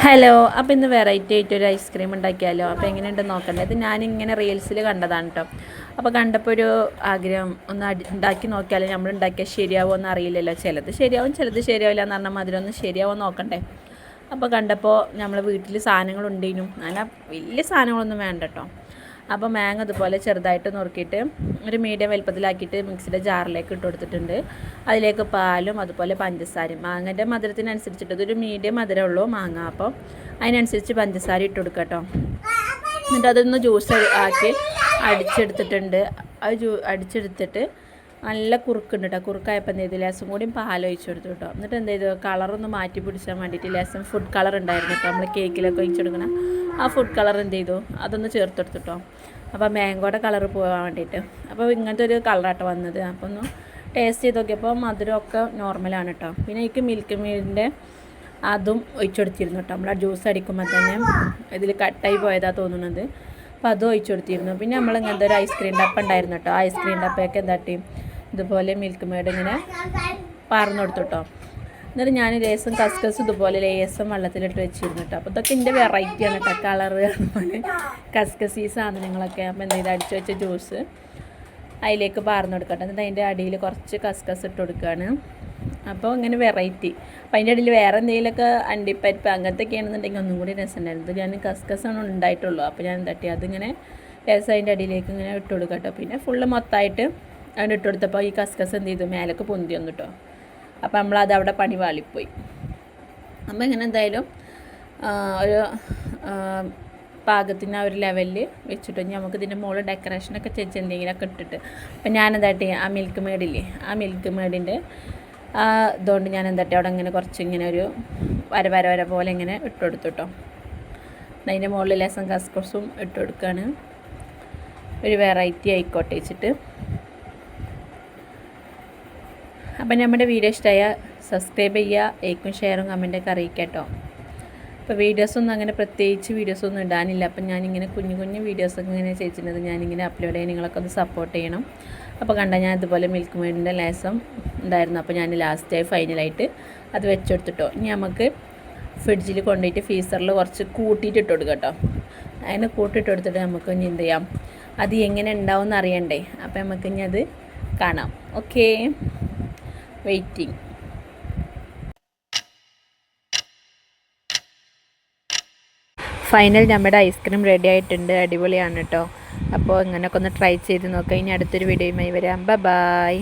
Hello, അപ്പോൾ ഇന്ന് variety ആയിട്ട് ഒരു ഐസ്ക്രീം ഉണ്ടാക്കിയാലോ? അപ്പോൾ എങ്ങനെയുണ്ടെന്ന് നോക്കണ്ടേ. ഇത് ഞാനിങ്ങനെ റീൽസിൽ കണ്ടതാണ് കേട്ടോ. അപ്പോൾ കണ്ടപ്പോൾ ഒരു ആഗ്രഹം ഒന്ന് ഉണ്ടാക്കി നോക്കിയാലോ. നമ്മൾ ഉണ്ടാക്കിയാൽ ശരിയാവുമോ എന്ന് അറിയില്ലല്ലോ. ചിലത് ശരിയാവും, ചിലത് ശരിയാവില്ല എന്ന് പറഞ്ഞാൽ മധുരം ഒന്ന് ശരിയാവുമോ നോക്കണ്ടേ. അപ്പോൾ കണ്ടപ്പോൾ നമ്മൾ വീട്ടിൽ സാധനങ്ങളുണ്ടേനും അങ്ങനെ വലിയ സാധനങ്ങളൊന്നും വേണ്ട കേട്ടോ. അപ്പോൾ മാങ്ങ ഇതുപോലെ ചെറുതായിട്ട് നുറുക്കിയിട്ട് ഒരു മീഡിയം വലുപ്പത്തിലാക്കിയിട്ട് മിക്സിയുടെ ജാറിലേക്ക് ഇട്ട് കൊടുത്തിട്ടുണ്ട്. അതിലേക്ക് പാലും അതുപോലെ പഞ്ചസാരയും മാങ്ങൻ്റെ മധുരത്തിനനുസരിച്ചിട്ട് ഇതൊരു മീഡിയം മധുരമുള്ളൂ മാങ്ങ. അപ്പോൾ അതിനനുസരിച്ച് പഞ്ചസാര ഇട്ട് കൊടുക്കുക കേട്ടോ. എന്നിട്ട് അതൊന്ന് ജ്യൂസ് ആക്കി അടിച്ചെടുത്തിട്ടുണ്ട്. അത് അടിച്ചെടുത്തിട്ട് നല്ല കുറുക്കുണ്ട് കേട്ടോ. കുറുക്കായപ്പോൾ എന്ത് ചെയ്തു, ലേസം കൂടി പാലൊഴിച്ച് കൊടുത്തു കേട്ടോ. എന്നിട്ട് എന്ത് ചെയ്തു, കളറൊന്ന് മാറ്റി പിടിച്ചാൽ വേണ്ടിയിട്ട് ലേസം ഫുഡ് കളർ ഉണ്ടായിരുന്നു കേട്ടോ. നമ്മൾ കേക്കിലൊക്കെ ഒഴിച്ചെടുക്കണം ആ ഫുഡ് കളർ എന്ത് ചെയ്തു, അതൊന്ന് ചേർത്തെടുത്തു കേട്ടോ. അപ്പോൾ മാംഗോയുടെ കളർ പോകാൻ വേണ്ടിയിട്ട്. അപ്പോൾ ഇങ്ങനത്തെ ഒരു കളറാട്ടോ വന്നത്. അപ്പോൾ ഒന്ന് ടേസ്റ്റ് ചെയ്ത് നോക്കിയപ്പോൾ മധുരമൊക്കെ നോർമലാണ് കേട്ടോ. പിന്നെ എനിക്ക് മിൽക്ക് മെയ്ഡിൻ്റെ അതും ഒഴിച്ചെടുത്തിരുന്നു കേട്ടോ. നമ്മൾ ജ്യൂസ് അടിക്കുമ്പോൾ തന്നെ ഇതിൽ കട്ടായി പോയതാണ് തോന്നുന്നത്. അപ്പോൾ അതും ഒഴിച്ചെടുത്തിരുന്നു. പിന്നെ നമ്മൾ ഇങ്ങനത്തെ ഒരു ഐസ്ക്രീം ഡപ്പ ഉണ്ടായിരുന്നു കേട്ടോ. ഐസ്ക്രീം ഡപ്പയൊക്കെ എന്താട്ടി ഇതുപോലെ മിൽക്ക് മെയ്ഡ് ഇങ്ങനെ പാർന്നു കൊടുത്തു കേട്ടോ. എന്നിട്ട് ഞാൻ ലേസും കസ്കസ് ഇതുപോലെ ലേസം വെള്ളത്തിലിട്ട് വെച്ചിരുന്നു കേട്ടോ. അപ്പോൾ ഇതൊക്കെ എൻ്റെ വെറൈറ്റിയാണ് കേട്ടോ. കളറ് അതുപോലെ കസ്കസ് ഈ സാധനങ്ങളൊക്കെ. അപ്പോൾ എന്ത് ചെയ്ത് അടിച്ച് വെച്ച ജ്യൂസ് അതിലേക്ക് പാർന്നു കൊടുക്കട്ടെ. എന്നിട്ട് അതിൻ്റെ അടിയിൽ കുറച്ച് കസ്കസ് ഇട്ട് കൊടുക്കുകയാണ്. അപ്പോൾ ഇങ്ങനെ വെറൈറ്റി. അപ്പോൾ അതിൻ്റെ അടിയിൽ വേറെ എന്തെങ്കിലുമൊക്കെ അണ്ടിപ്പരിപ്പ് അങ്ങനത്തെയൊക്കെ ആണെന്നുണ്ടെങ്കിൽ ഒന്നും കൂടി രസമുണ്ടായിരുന്നു. ഇത് ഞാൻ കസ്കസാണ് ഉണ്ടായിട്ടുള്ളൂ. അപ്പോൾ ഞാൻ തട്ടി അതിങ്ങനെ ലേസം അതിൻ്റെ അടിയിലേക്ക് ഇങ്ങനെ ഇട്ട് കൊടുക്കാം കേട്ടോ. പിന്നെ ഫുള്ള് മൊത്തമായിട്ട് അതിന് ഇട്ട് കൊടുത്തപ്പോൾ ഈ കസ്കസ് എന്ത് ചെയ്തു, മേലൊക്കെ പൊന്തി വന്നു കേട്ടോ. അപ്പോൾ നമ്മളത് അവിടെ പണി വാളിപ്പോയി. അപ്പോൾ ഇങ്ങനെ എന്തായാലും ഒരു പാകത്തിന് ആ ഒരു ലെവലിൽ വെച്ചിട്ട് നമുക്ക് ഇതിൻ്റെ മുകളിൽ ഡെക്കറേഷനൊക്കെ ചെച്ച് എന്തെങ്കിലുമൊക്കെ ഇട്ടിട്ട് അപ്പം ഞാനെന്താട്ടി ആ മിൽക്ക് മെയ്ഡില്ലേ, ആ മിൽക്ക് മെയ്ഡിൻ്റെ ഇതുകൊണ്ട് ഞാൻ എന്താട്ടി അവിടെ ഇങ്ങനെ കുറച്ച് ഇങ്ങനെ ഒരു വര പോലെ ഇങ്ങനെ ഇട്ട് കൊടുത്തു കേട്ടോ. അതിൻ്റെ മുകളിൽ ലേസം കസ്കസും ഇട്ട് കൊടുക്കുകയാണ്. ഒരു വെറൈറ്റി ആയിക്കോട്ടെ വെച്ചിട്ട്. അപ്പം നമ്മുടെ വീഡിയോ ഇഷ്ടമായ സബ്സ്ക്രൈബ് ചെയ്യുക, ലൈക്കും ഷെയറും കമൻറ്റൊക്കെ അറിയിക്കുക കേട്ടോ. അപ്പോൾ വീഡിയോസൊന്നും അങ്ങനെ പ്രത്യേകിച്ച് വീഡിയോസൊന്നും ഇടാനില്ല. അപ്പം ഞാനിങ്ങനെ കുഞ്ഞു വീഡിയോസൊക്കെ ഇങ്ങനെ ചെയ്തിട്ടുള്ളത് ഞാനിങ്ങനെ അപ്ലോഡ് ചെയ്യാൻ നിങ്ങളൊക്കെ ഒന്ന് സപ്പോർട്ട് ചെയ്യണം. അപ്പോൾ കണ്ടാൽ ഞാൻ ഇതുപോലെ മിൽക്ക് മെയ്ഡിൻ്റെ ലേസം ഉണ്ടായിരുന്നു. അപ്പോൾ ഞാൻ ലാസ്റ്റായി ഫൈനലായിട്ട് അത് വെച്ചെടുത്തിട്ടോ. ഇനി നമുക്ക് ഫ്രിഡ്ജിൽ കൊണ്ടുപോയിട്ട് ഫ്രീസറിൽ കുറച്ച് കൂട്ടിയിട്ട് ഇട്ട് കൊടുക്കാം കേട്ടോ. അതിനെ കൂട്ടിയിട്ട് കൊടുത്തിട്ട് നമുക്ക് ഇനി എന്ത് ചെയ്യാം, അത് എങ്ങനെ ഉണ്ടാവും എന്ന് അറിയണ്ടേ. അപ്പോൾ നമുക്ക് ഇനി അത് കാണാം. Okay, waiting. ഫൈനൽ നമ്മുടെ ഐസ്ക്രീം റെഡി ആയിട്ടുണ്ട്. അടിപൊളിയാണ് കേട്ടോ. അപ്പോൾ ഇങ്ങനെയൊക്കെ ഒന്ന് ട്രൈ ചെയ്ത് നോക്കാം. ഇനി അടുത്തൊരു വീഡിയോയുമായി വരാം. ബൈ.